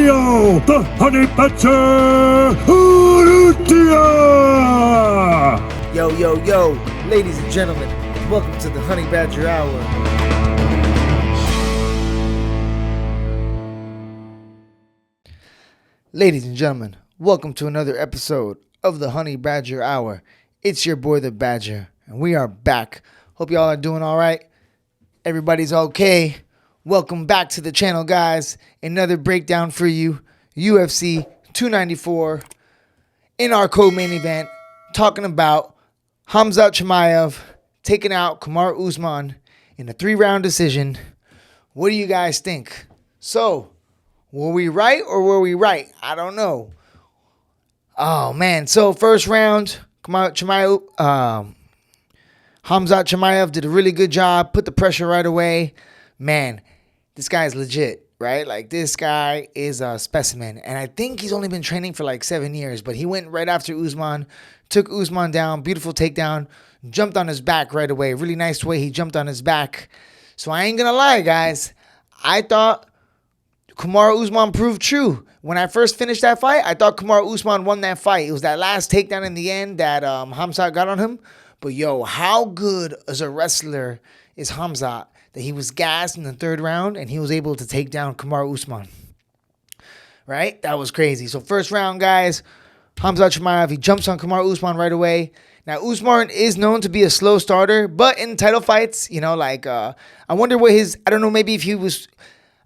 Emilio, the honey badger, Urrutia! Yo, ladies and gentlemen, welcome to the Honey Badger Hour. Ladies and gentlemen, welcome to another episode of the Honey Badger Hour. It's your boy, the Badger, and we are back. Hope y'all are doing all right. Everybody's okay. Welcome back to the channel, guys. Another breakdown for you. UFC 294 in our co-main event, talking about KHAMZAT CHIMAEV taking out KAMARU USMAN in a 3-round decision. What do you guys think? So, were we right or were we right? I don't know. Oh, man. So, first round, KHAMZAT CHIMAEV did a really good job, put the pressure right away. Man, this guy is legit, right? Like, this guy is a specimen. And I think he's only been training for like 7 years, but he went right after Usman, took Usman down, beautiful takedown, jumped on his back right away. Really nice way he jumped on his back. So I ain't gonna lie, guys. I thought KAMARU Usman proved true. When I first finished that fight, I thought KAMARU Usman won that fight. It was that last takedown in the end that KHAMZAT got on him. But yo, how good as a wrestler is KHAMZAT that he was gassed in the 3rd round and he was able to take down KAMARU Usman. Right? That was crazy. So first round, guys, KHAMZAT CHIMAEV, he jumps on KAMARU Usman right away. Now, Usman is known to be a slow starter, but in title fights, you know, like, I wonder what I don't know, maybe if he was,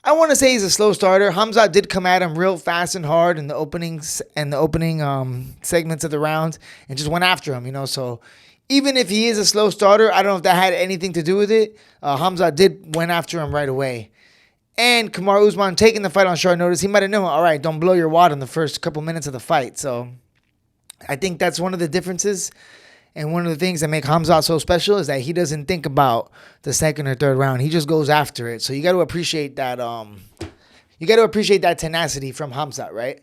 I want to say he's a slow starter. KHAMZAT did come at him real fast and hard in the opening segments of the round and just went after him, you know, so even if he is a slow starter, I don't know if that had anything to do with it. KHAMZAT went after him right away. And KAMARU Usman taking the fight on short notice, he might have known, all right, don't blow your wad in the first couple minutes of the fight. So I think that's one of the differences. And one of the things that make KHAMZAT so special is that he doesn't think about the 2nd or 3rd round. He just goes after it. So you got to appreciate that. You got to appreciate that tenacity from KHAMZAT, right?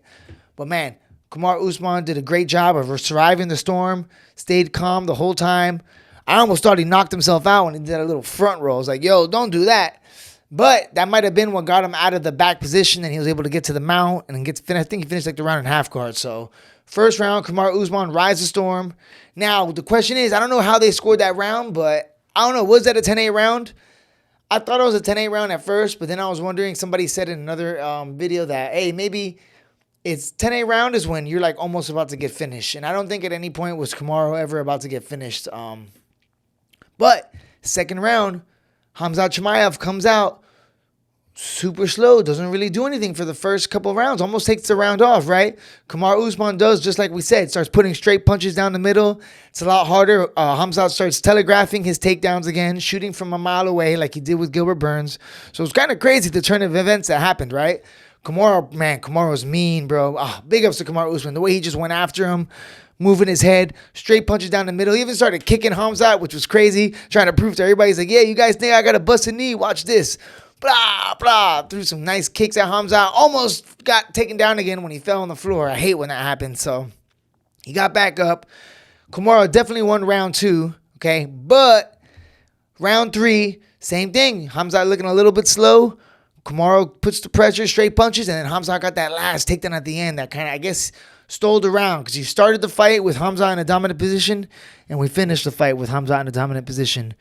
But man, KAMARU Usman did a great job of surviving the storm, stayed calm the whole time. I almost thought he knocked himself out when he did a little front roll. I was like, yo, don't do that. But that might have been what got him out of the back position, and he was able to get to the mount and I think he finished like the round and a half card. So first round, KAMARU Usman rides the storm. Now, the question is, I don't know how they scored that round, but I don't know. Was that a 10-8 round? I thought it was a 10-8 round at first, but then I was wondering, somebody said in another video that, hey, maybe it's 10-8 round is when you're like almost about to get finished. And I don't think at any point was KAMARU ever about to get finished. But 2nd round, KHAMZAT CHIMAEV comes out super slow, doesn't really do anything for the first couple of rounds, almost takes the round off, right? KAMARU Usman does, just like we said, starts putting straight punches down the middle. It's a lot harder. KHAMZAT starts telegraphing his takedowns again, shooting from a mile away like he did with Gilbert Burns. So it's kind of crazy the turn of events that happened, right? KAMARU was mean, bro. Big ups to KAMARU Usman. The way he just went after him, moving his head, straight punches down the middle. He even started kicking KHAMZAT, which was crazy, trying to prove to everybody, he's like, yeah, you guys think I got to bust a knee? Watch this. Blah, blah. Threw some nice kicks at KHAMZAT. Almost got taken down again when he fell on the floor. I hate when that happens. So he got back up. KAMARU definitely won round 2, okay? But round 3, same thing. KHAMZAT looking a little bit slow. KAMARU puts the pressure, straight punches, and then KHAMZAT got that last takedown at the end that kind of, I guess, stole the round because he started the fight with KHAMZAT in a dominant position, and we finished the fight with KHAMZAT in a dominant position.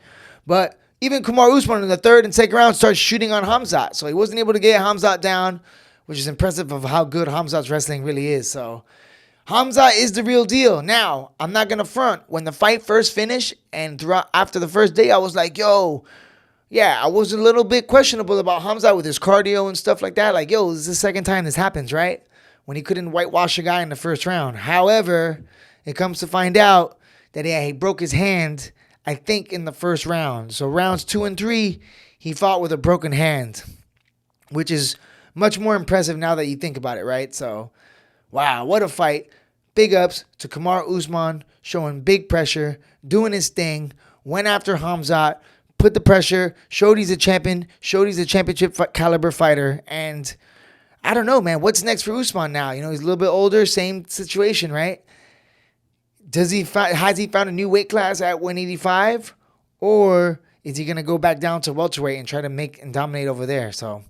But even KAMARU Usman in the 3rd and 2nd round starts shooting on KHAMZAT, so he wasn't able to get KHAMZAT down, which is impressive of how good KHAMZAT's wrestling really is. So KHAMZAT is the real deal. Now, I'm not going to front. When the fight first finished and after the first day, I was like, yo, yeah, I was a little bit questionable about KHAMZAT with his cardio and stuff like that. Like, yo, this is the 2nd time this happens, right? When he couldn't whitewash a guy in the 1st round. However, it comes to find out that he broke his hand, I think, in the 1st round. So rounds 2 and 3, he fought with a broken hand, which is much more impressive now that you think about it, right? So, wow, what a fight. Big ups to KAMARU Usman, showing big pressure, doing his thing, went after KHAMZAT, put the pressure, showed he's a champion, showed he's a championship caliber fighter, and I don't know, man. What's next for Usman now? You know, he's a little bit older, same situation, right? Has he found a new weight class at 185? Or is he going to go back down to welterweight and try to make and dominate over there? So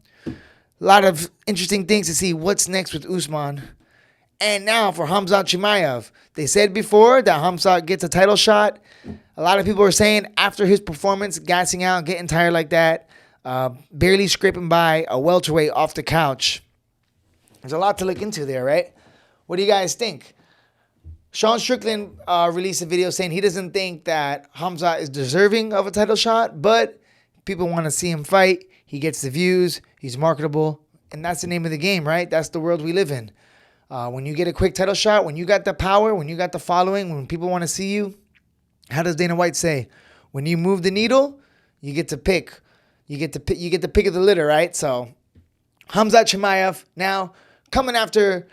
A lot of interesting things to see what's next with Usman. And now for KHAMZAT CHIMAEV. They said before that KHAMZAT gets a title shot. A lot of people are saying after his performance, gassing out, getting tired like that, barely scraping by a welterweight off the couch. There's a lot to look into there, right? What do you guys think? Sean Strickland released a video saying he doesn't think that KHAMZAT is deserving of a title shot, but people want to see him fight. He gets the views. He's marketable. And that's the name of the game, right? That's the world we live in. When you get a quick title shot, when you got the power, when you got the following, when people want to see you, how does Dana White say? When you move the needle, you get to pick. You get the pick of the litter, right? So KHAMZAT CHIMAEV now coming after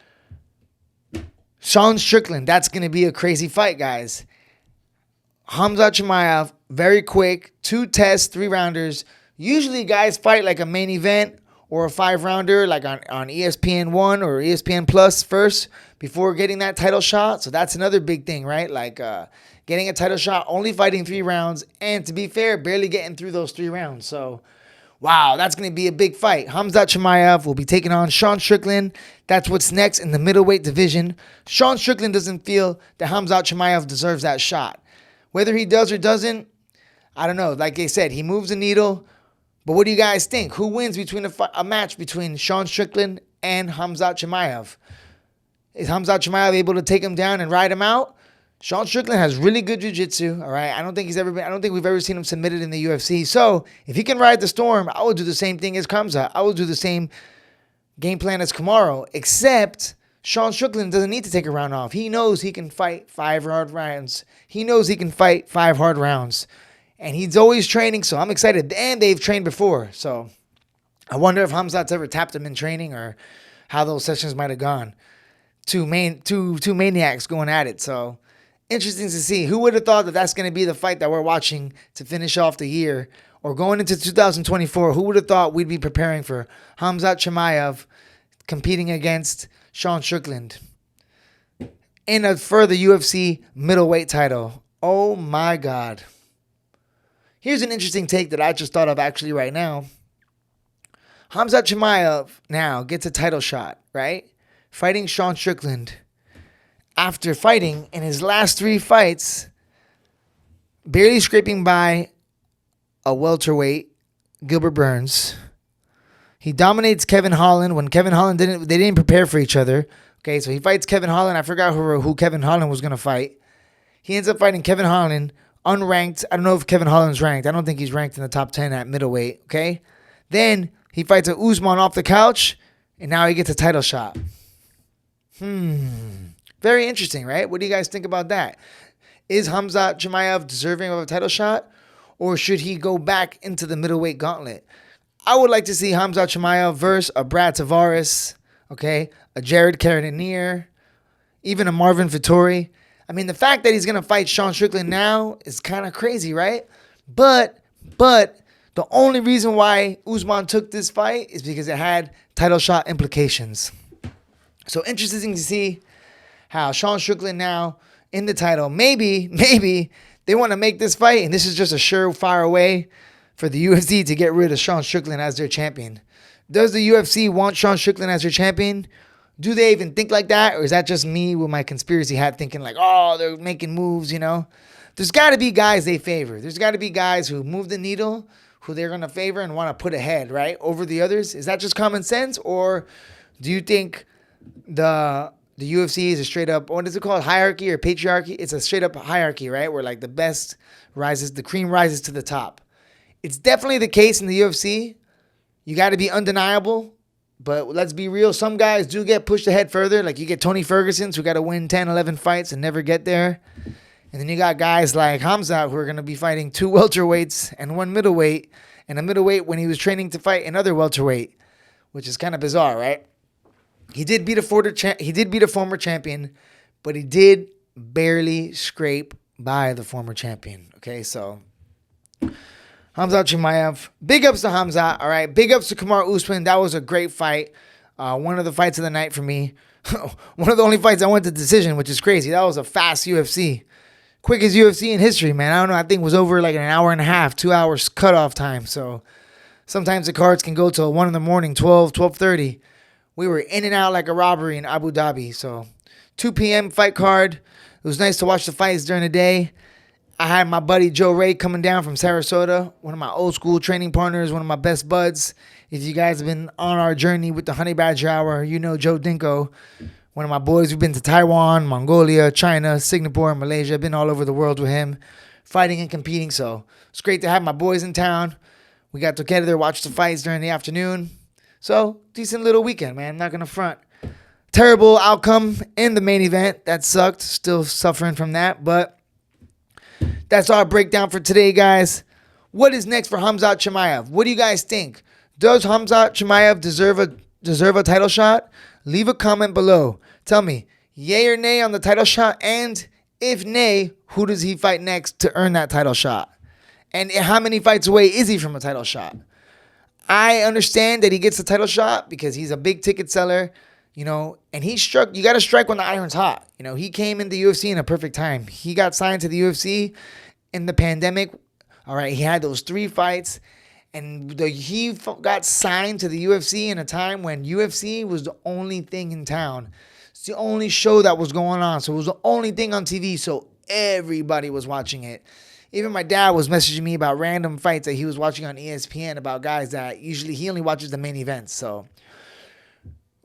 Sean Strickland. That's going to be a crazy fight, guys. KHAMZAT CHIMAEV, very quick, 2 tests, 3 rounders. Usually guys fight like a main event or a 5-rounder like on ESPN 1 or ESPN Plus first before getting that title shot. So that's another big thing, right? Like getting a title shot, only fighting 3 rounds, and to be fair, barely getting through those 3 rounds. So, wow, that's going to be a big fight. KHAMZAT CHIMAEV will be taking on Sean Strickland. That's what's next in the middleweight division. Sean Strickland doesn't feel that KHAMZAT CHIMAEV deserves that shot. Whether he does or doesn't, I don't know. Like I said, he moves the needle. But what do you guys think? Who wins between a match between Sean Strickland and KHAMZAT CHIMAEV? Is KHAMZAT CHIMAEV able to take him down and ride him out? Sean Strickland has really good jiu-jitsu, all right? I don't think we've ever seen him submitted in the UFC. So, if he can ride the storm, I would do the same thing as KHAMZAT. I would do the same game plan as Kamaru, except Sean Strickland doesn't need to take a round off. He knows he can fight 5 hard rounds. He knows he can fight 5 hard rounds. And he's always training, so I'm excited. And they've trained before. So I wonder if KHAMZAT's ever tapped him in training or how those sessions might have gone. Two maniacs going at it. So interesting to see. Who would have thought that that's going to be the fight that we're watching to finish off the year or going into 2024? Who would have thought we'd be preparing for KHAMZAT CHIMAEV competing against Sean Strickland in a further UFC middleweight title? Oh my God. Here's an interesting take that I just thought of actually right now. KHAMZAT CHIMAEV now gets a title shot, right? Fighting Sean Strickland. After fighting in his last 3 fights, barely scraping by a welterweight, Gilbert Burns. He dominates Kevin Holland when Kevin Holland they didn't prepare for each other. Okay, so he fights Kevin Holland. I forgot who Kevin Holland was going to fight. He ends up fighting Kevin Holland, unranked. I don't know if Kevin Holland's ranked. I don't think he's ranked in the top 10 at middleweight, okay? Then he fights a Usman off the couch, and now he gets a title shot. Very interesting, right? What do you guys think about that? Is KHAMZAT CHIMAEV deserving of a title shot, or should he go back into the middleweight gauntlet? I would like to see KHAMZAT CHIMAEV versus a Brad Tavares, okay, a Jared Cannonier, even a Marvin Vettori. I mean, the fact that he's going to fight Sean Strickland now is kind of crazy, right? But the only reason why Usman took this fight is because it had title shot implications. So interesting to see how Sean Strickland now in the title. Maybe they want to make this fight, and this is just a surefire way for the UFC to get rid of Sean Strickland as their champion. Does the UFC want Sean Strickland as their champion? Do they even think like that? Or is that just me with my conspiracy hat thinking like, oh, they're making moves, you know? There's got to be guys they favor. There's got to be guys who move the needle, who they're going to favor and want to put ahead, right, over the others. Is that just common sense? Or do you think the UFC is a straight up, what is it called, hierarchy or patriarchy? It's a straight up hierarchy, right, where like the best rises, the cream rises to the top. It's definitely the case in the UFC. You got to be undeniable. But let's be real, some guys do get pushed ahead further. Like you get Tony Ferguson's who got to win 10, 11 fights and never get there. And then you got guys like KHAMZAT who are going to be fighting 2 welterweights and 1 middleweight. And a middleweight when he was training to fight another welterweight, which is kind of bizarre, right? He did beat a former champion, but he did barely scrape by the former champion. Okay, so KHAMZAT CHIMAEV. Big ups to KHAMZAT, all right? Big ups to Kamaru Usman. That was a great fight. One of the fights of the night for me. One of the only fights I went to decision, which is crazy. That was a fast UFC. Quickest UFC in history, man. I don't know. I think it was over like an hour and a half, 2 hours cutoff time. So Sometimes the cards can go till 1 in the morning, 12, 12:30. We were in and out like a robbery in Abu Dhabi. So 2 p.m. fight card. It was nice to watch the fights during the day. I had my buddy Joe Ray coming down from Sarasota, one of my old school training partners, one of my best buds. If you guys have been on our journey with the Honey Badger Hour, you know Joe Dinko, one of my boys. We've been to Taiwan, Mongolia, China, Singapore, Malaysia. Been all over the world with him, fighting and competing. So it's great to have my boys in town. We got together, watched the fights during the afternoon. So decent little weekend, man. Not gonna front. Terrible outcome in the main event. That sucked. Still suffering from that, but that's our breakdown for today, guys. What is next for KHAMZAT CHIMAEV? What do you guys think? Does KHAMZAT CHIMAEV deserve a title shot? Leave a comment below. Tell me, yay or nay on the title shot, and if nay, who does he fight next to earn that title shot? And how many fights away is he from a title shot? I understand that he gets the title shot because he's a big ticket seller, and he struck. You got to strike when the iron's hot. He came in the UFC in a perfect time. He got signed to the UFC in the pandemic. All right, he had those 3 fights, and he got signed to the UFC in a time when UFC was the only thing in town. It's the only show that was going on, so it was the only thing on TV, so everybody was watching it. Even my dad was messaging me about random fights that he was watching on ESPN about guys that usually he only watches the main events. So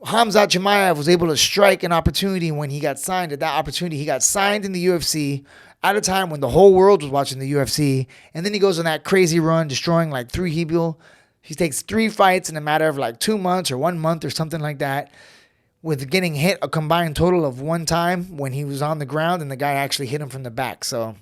KHAMZAT CHIMAEV was able to strike an opportunity when he got signed. At that opportunity, he got signed in the UFC at a time when the whole world was watching the UFC. And then he goes on that crazy run, destroying like 3 people. He takes 3 fights in a matter of like 2 months or 1 month or something like that, with getting hit a combined total of 1 time when he was on the ground and the guy actually hit him from the back. So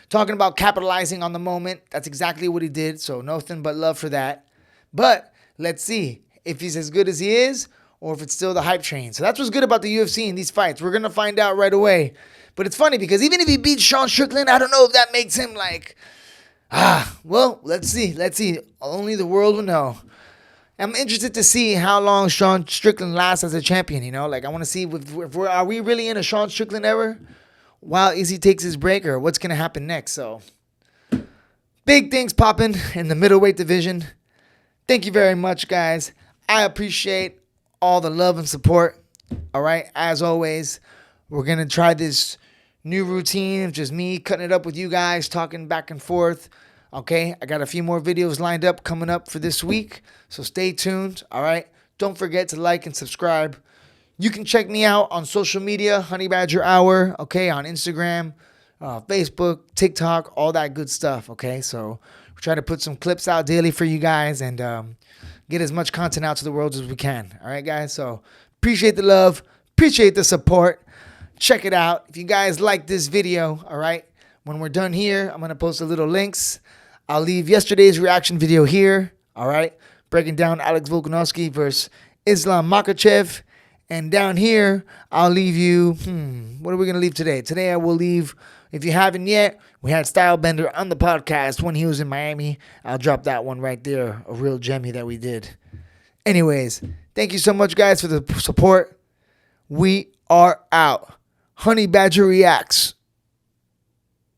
talking about capitalizing on the moment, that's exactly what he did. So nothing but love for that. But let's see if he's as good as he is or if it's still the hype train. So that's what's good about the UFC in these fights. We're going to find out right away. But it's funny because even if he beats Sean Strickland, I don't know if that makes him like, well, let's see. Let's see. Only the world will know. I'm interested to see how long Sean Strickland lasts as a champion, Like I want to see, are we really in a Sean Strickland era while Izzy takes his break, or what's going to happen next? So big things popping in the middleweight division. Thank you very much, guys. I appreciate all the love and support. All right. As always, we're going to try this new routine of just me cutting it up with you guys, talking back and forth. Okay. I got a few more videos lined up coming up for this week, so stay tuned. All right. Don't forget to like and subscribe. You can check me out on social media, Honey Badger Hour, okay, on Instagram, Facebook, TikTok, all that good stuff, okay? So we try to put some clips out daily for you guys and get as much content out to the world as we can, all right, guys? So appreciate the love, appreciate the support. Check it out. If you guys like this video, all right, when we're done here, I'm going to post a little links. I'll leave yesterday's reaction video here, all right, breaking down Alex Volkanovski versus Islam Makhachev. And down here, I'll leave you, what are we going to leave today? Today I will leave, if you haven't yet, we had Stylebender on the podcast when he was in Miami. I'll drop that one right there, a real gemmy that we did. Anyways, thank you so much, guys, for the support. We are out. Honey Badger Reacts.